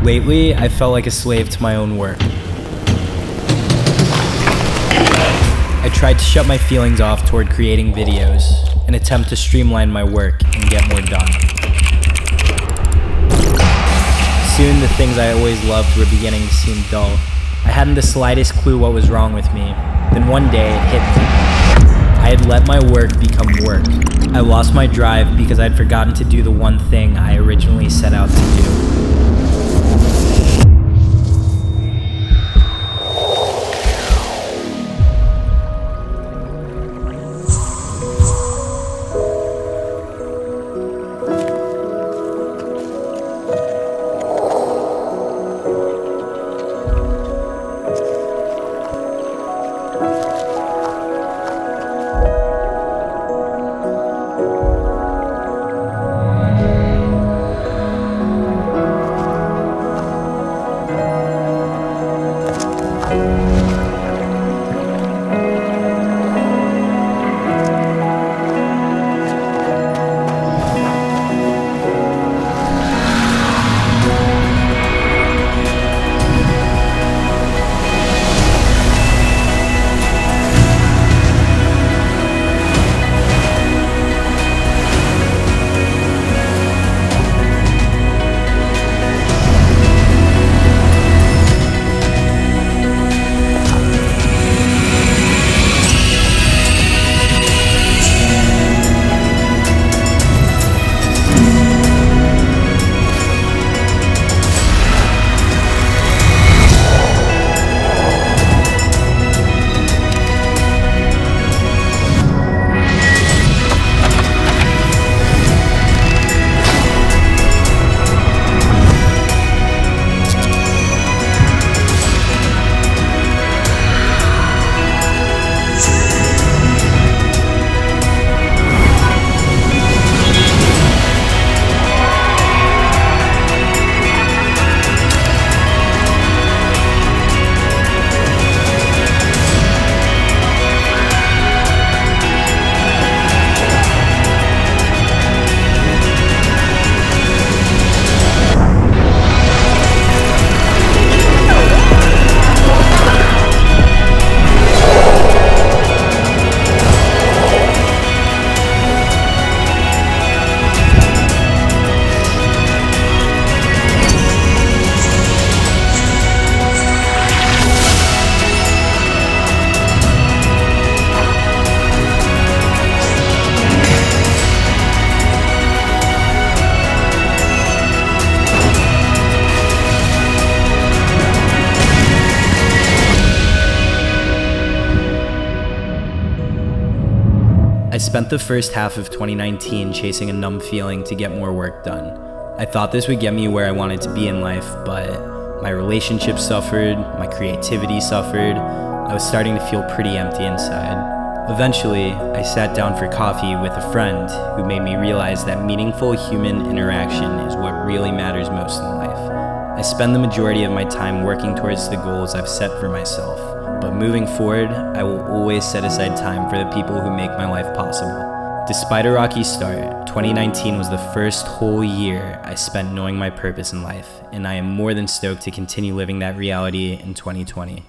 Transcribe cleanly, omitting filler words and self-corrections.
Lately, I felt like a slave to my own work. I tried to shut my feelings off toward creating videos, an attempt to streamline my work and get more done. Soon, the things I always loved were beginning to seem dull. I hadn't the slightest clue what was wrong with me. Then one day, it hit me. I had let my work become work. I lost my drive because I'd forgotten to do the one thing I originally set out to do. I spent the first half of 2019 chasing a numb feeling to get more work done. I thought this would get me where I wanted to be in life, but my relationships suffered, my creativity suffered. I was starting to feel pretty empty inside. Eventually, I sat down for coffee with a friend who made me realize that meaningful human interaction is what really matters most in life. I spend the majority of my time working towards the goals I've set for myself. But moving forward, I will always set aside time for the people who make my life possible. Despite a rocky start, 2019 was the first whole year I spent knowing my purpose in life, and I am more than stoked to continue living that reality in 2020.